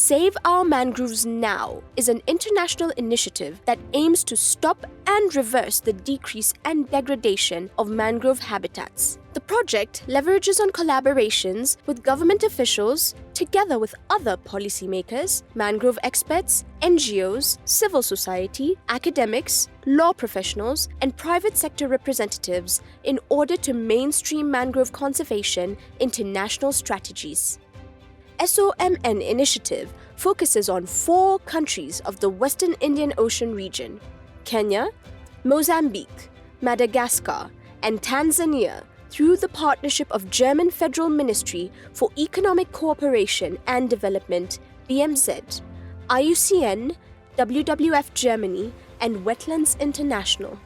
Save Our Mangroves Now is an international initiative that aims to stop and reverse the decrease and degradation of mangrove habitats. The project leverages on collaborations with government officials, together with other policymakers, mangrove experts, NGOs, civil society, academics, law professionals, and private sector representatives in order to mainstream mangrove conservation into national strategies. SOMN initiative focuses on 4 countries of the Western Indian Ocean region: Kenya, Mozambique, Madagascar, and Tanzania, through the partnership of German Federal Ministry for Economic Cooperation and Development, BMZ, IUCN, WWF Germany, and Wetlands International.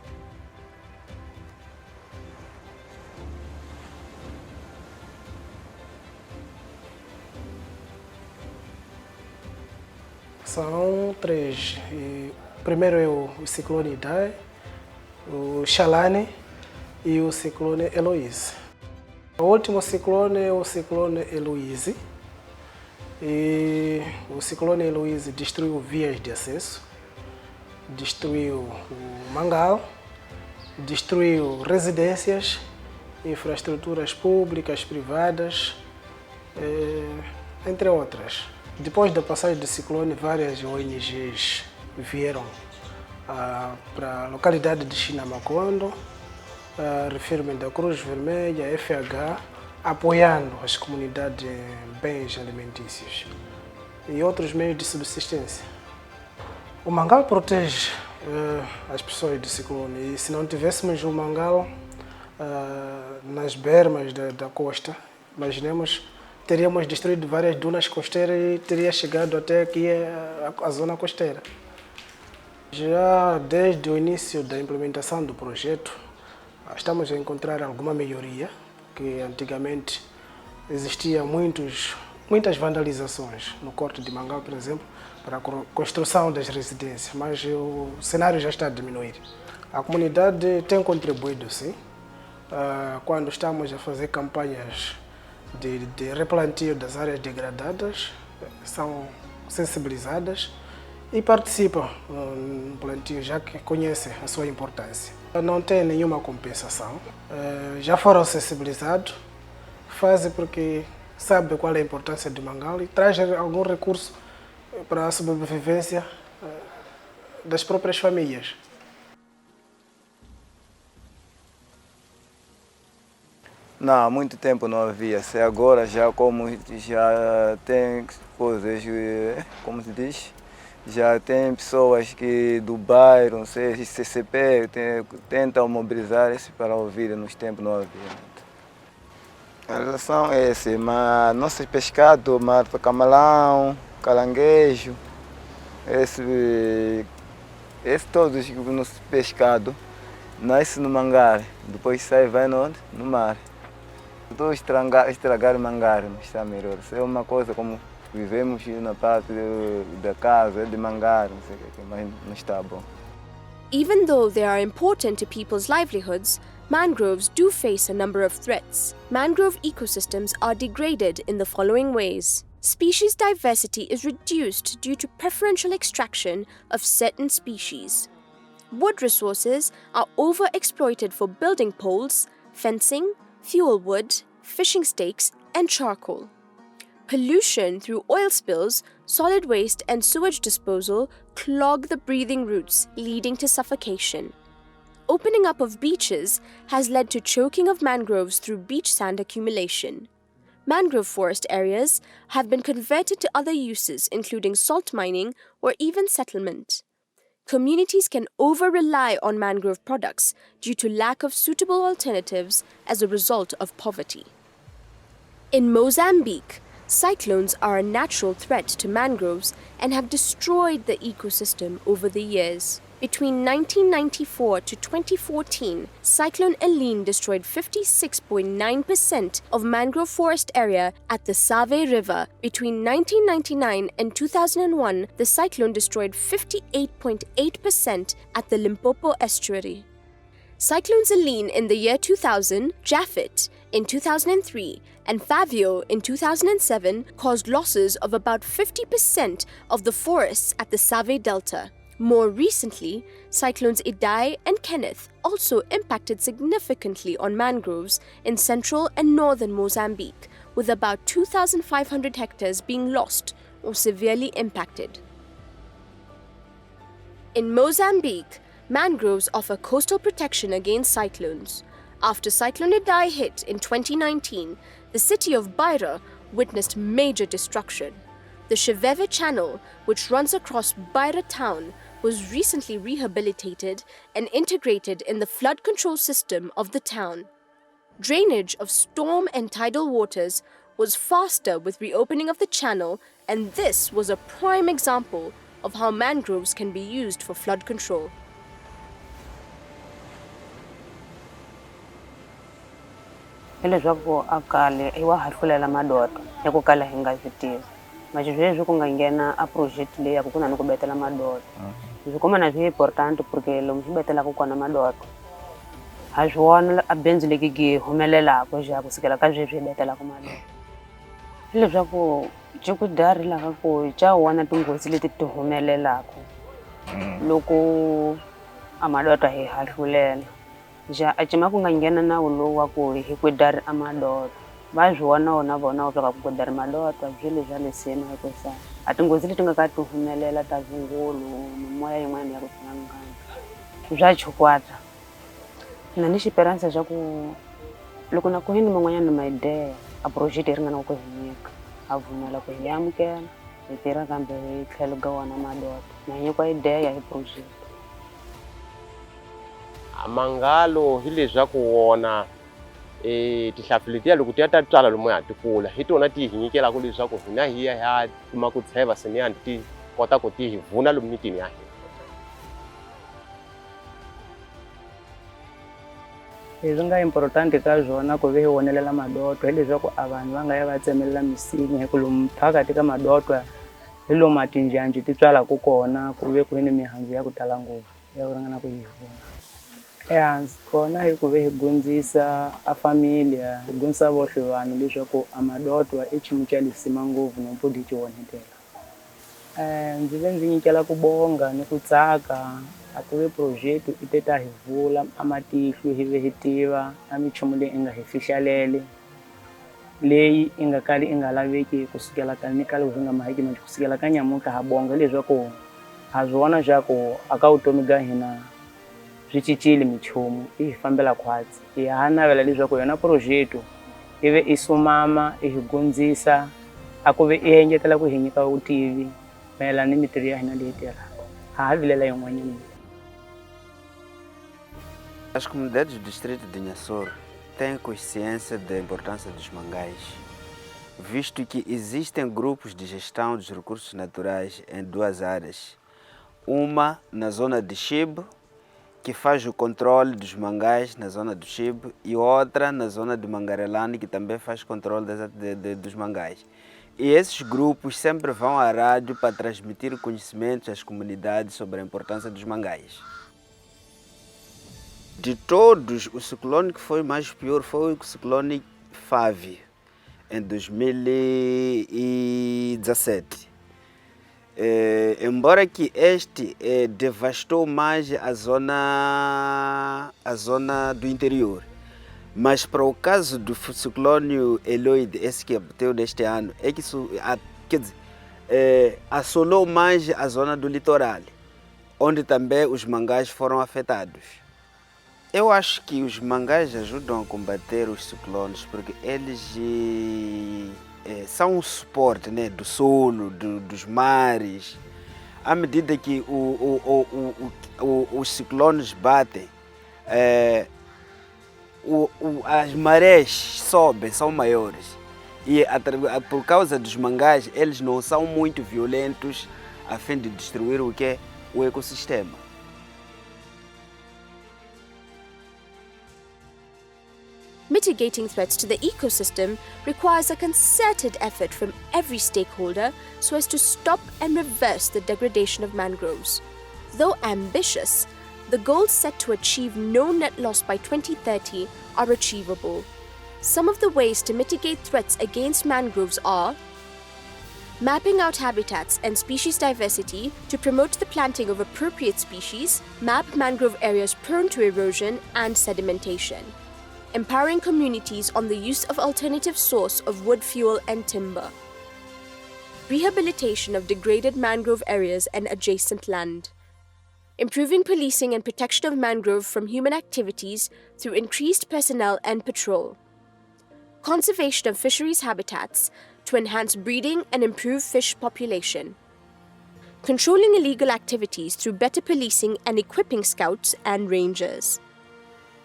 São 3. Primeiro é o ciclone Idai, o Chalane e o ciclone Eloise. O último ciclone é o ciclone Eloise. E o ciclone Eloise destruiu vias de acesso, destruiu o mangal, destruiu residências, infraestruturas públicas, privadas, entre outras. Depois da passagem do ciclone, várias ONGs vieram para a localidade de Chinamacondo, refirme da Cruz Vermelha, FH, apoiando as comunidades em bens alimentícios e outros meios de subsistência. O mangal protege as pessoas do ciclone, e se não tivéssemos um mangal nas bermas da costa, imaginemos, teríamos destruído várias dunas costeiras e teria chegado até aqui a zona costeira. Já desde o início da implementação do projeto, estamos a encontrar alguma melhoria, que antigamente existia muitas vandalizações no corte de mangal, por exemplo, para a construção das residências, mas o cenário já está a diminuir. A comunidade tem contribuído, sim, quando estamos a fazer campanhas de replantio das áreas degradadas, são sensibilizadas e participam no plantio, já que conhecem a sua importância. Não tem nenhuma compensação, já foram sensibilizados, fazem porque sabem qual é a importância do mangal e trazem algum recurso para a sobrevivência das próprias famílias. Não, há muito tempo não havia. Agora já tem coisas, como se diz, já tem pessoas que do bairro, não sei, CCP, tentam mobilizar-se para ouvir, nos tempos não havia. A relação é essa, mas nosso pescado, mar para camarão, caranguejo, esse todos os nossos pescado nasce no mangar, depois sai vai no mar. Estou estragar o mangar, não está melhor. Isso é uma coisa como vivemos na parte da casa, de mangar, não sei o que, mas não está bom. Even though they are important to people's livelihoods, mangroves do face a number of threats. Mangrove ecosystems are degraded in the following ways. Species diversity is reduced due to preferential extraction of certain species. Wood resources are overexploited for building poles, fencing, fuel wood, fishing stakes, and charcoal. Pollution through oil spills, solid waste, and sewage disposal clog the breathing routes, leading to suffocation. Opening up of beaches has led to choking of mangroves through beach sand accumulation. Mangrove forest areas have been converted to other uses, including salt mining or even settlement. Communities can over-rely on mangrove products due to lack of suitable alternatives as a result of poverty. In Mozambique, cyclones are a natural threat to mangroves and have destroyed the ecosystem over the years. Between 1994 to 2014, Cyclone Helene destroyed 56.9% of mangrove forest area at the Save River. Between 1999 and 2001, the cyclone destroyed 58.8% at the Limpopo estuary. Cyclones Helene in the year 2000, Japhet, in 2003 and Favio in 2007 caused losses of about 50% of the forests at the Save Delta. More recently, cyclones Idai and Kenneth also impacted significantly on mangroves in central and northern Mozambique, with about 2,500 hectares being lost or severely impacted. In Mozambique, mangroves offer coastal protection against cyclones. After Cyclone Idai hit in 2019, the city of Beira witnessed major destruction. The Chiveve Channel, which runs across Beira town, was recently rehabilitated and integrated in the flood control system of the town. Drainage of storm and tidal waters was faster with reopening of the channel, and this was a prime example of how mangroves can be used for flood control. Leswaku akale iwa hafulela madoto ya ku kala hi nga swi tivi manje sweswi ku nga nghena a project leyi ya ku na ni ku betela madoto swi kuma na swi important porque lomu swi betelaka kona madoto ha swi vona a bindzu leki gi humelelaka ja ku sikela ka sweswi betelaka madoto leswaku jikudari la ka ku ja wona tinghozi leti ti humelelaka loko a madoto hi hafulela ja a cima ku nga nghena na ulo wa ku hi ku dari amadoto va swi vona ona vona u fika ku dari madoto byi leswa lesema hi ku sa a tinghozi leti nga ka ti humelela ta vungulu moya yin'wana ya ku tlangana bya chukwata na ni xiperansa xa ku loko na ku hini man'wanyana ma idea a project ri nga na ku hinyika a vumela ku hi amukela hi tirha kambe hi tlhelo ga wona madoto na nyikwa idea hi project mangalo hi leswaku wona tihlampfi letiya loko ti ya ta tswala lomu ya ti kula hi tona ti hinyikela ku leswaku hina hi ya kuma ku tsheva seniyani ti kota ku ti hi vuna lomu mitini ya hina. Leswi nga importante ka zwona ku ve hi wonelela madoto hi leswaku a vanhu va nga ya va tsemelela misinya hi ku lomu phakati ka madoto hi lomu matinjanji ti tswalaku kona ku ve ku ni mihandzu ya ku tala ngopfu ya ku ringana ku yi vuna. Ehansi kona hi ku ve hi gundzisa a familia hi gundzisa vohle vanhu leswaku a madoto i chimu xa lisima ngopfu nompo di chi wonetela. Ndzi ve ndzi nyikela ku bonga ni ku tsaka a ku ve project i teta hi vula a matihlo hi ve hi tiva a michumu leyi nga hi fihlalele leyi i nga kali i nga laveki kusukela ka ni kale nga mahiki manje kusukela ka nyamuka ha bonga leswaku ha zwona jaku aka vutomi ga hina swi cincile michumu i hi fambela khwatsi hi hanavela leswaku yona project ive i sumama i hi gundzisa a ku ve i engetela ku hi nyika vutivi mayelana ni mitirho ya hina leyi tirhaka ha vilela yin'wanyana. As comunidades do distrito de Nhassoro têm consciência da importância dos mangás, visto que existem grupos de gestão dos recursos naturais em duas áreas. Uma na zona de Chibo, que faz o controle dos mangás na zona do Chibo, e outra na zona de Mangarelane, que também faz controle dos mangás. E esses grupos sempre vão à rádio para transmitir conhecimentos às comunidades sobre a importância dos mangás. De todos, o ciclone que foi mais pior foi o ciclone Fave, em 2017. Embora que este devastou mais a zona do interior, mas para o caso do ciclone Eloide, esse que bateu neste ano, é que quer dizer, assolou mais a zona do litoral, onde também os mangás foram afetados. Eu acho que os mangás ajudam a combater os ciclones porque eles são um suporte, né, do solo, dos mares. À medida que os ciclones batem, as marés sobem, são maiores. E por causa dos mangás, eles não são muito violentos a fim de destruir o ecossistema. Mitigating threats to the ecosystem requires a concerted effort from every stakeholder so as to stop and reverse the degradation of mangroves. Though ambitious, the goals set to achieve no net loss by 2030 are achievable. Some of the ways to mitigate threats against mangroves are mapping out habitats and species diversity to promote the planting of appropriate species, map mangrove areas prone to erosion and sedimentation, empowering communities on the use of alternative source of wood fuel and timber, rehabilitation of degraded mangrove areas and adjacent land, improving policing and protection of mangrove from human activities through increased personnel and patrol, conservation of fisheries habitats to enhance breeding and improve fish population, controlling illegal activities through better policing and equipping scouts and rangers,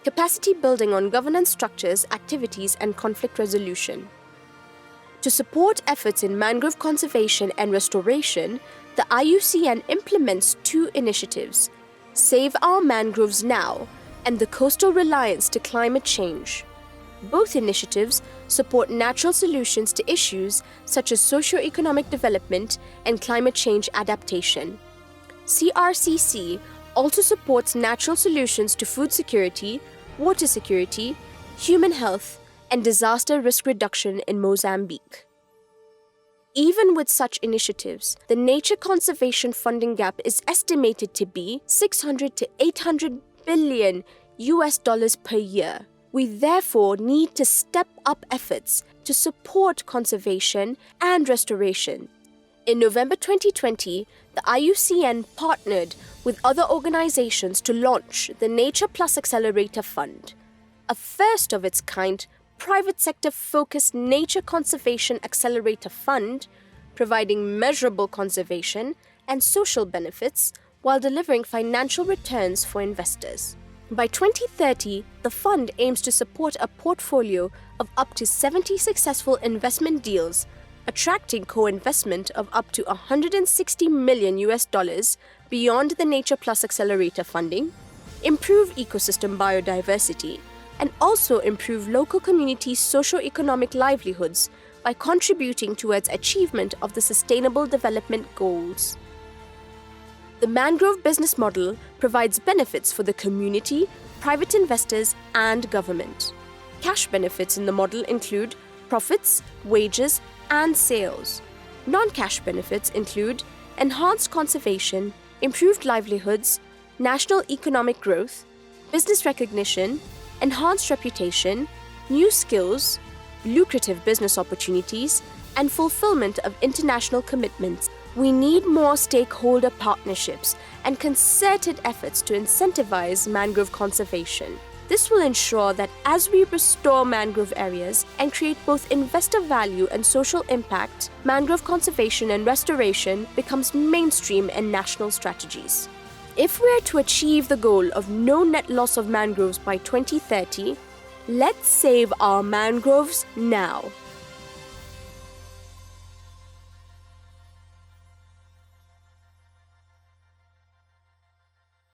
capacity building on governance structures, activities and conflict resolution. To support efforts in mangrove conservation and restoration, the IUCN implements 2 initiatives: Save Our Mangroves Now and the Coastal Reliance to Climate Change. Both initiatives support natural solutions to issues such as socio-economic development and climate change adaptation. CRCC also supports natural solutions to food security, water security, human health, and disaster risk reduction in Mozambique. Even with such initiatives, the nature conservation funding gap is estimated to be $600 to $800 billion per year. We therefore need to step up efforts to support conservation and restoration. In November 2020, the IUCN partnered with other organizations to launch the Nature Plus Accelerator Fund, a first of its kind private sector-focused nature conservation accelerator fund, providing measurable conservation and social benefits while delivering financial returns for investors. By 2030, the fund aims to support a portfolio of up to 70 successful investment deals, attracting co-investment of up to $160 million beyond the Nature Plus Accelerator funding, improve ecosystem biodiversity, and also improve local communities' socio-economic livelihoods by contributing towards achievement of the Sustainable Development Goals. The mangrove business model provides benefits for the community, private investors, and government. Cash benefits in the model include profits, wages, and sales. Non-cash benefits include enhanced conservation, improved livelihoods, national economic growth, business recognition, enhanced reputation, new skills, lucrative business opportunities, and fulfillment of international commitments. We need more stakeholder partnerships and concerted efforts to incentivize mangrove conservation. This will ensure that as we restore mangrove areas and create both investor value and social impact, mangrove conservation and restoration becomes mainstream in national strategies. If we are to achieve the goal of no net loss of mangroves by 2030, let's save our mangroves now.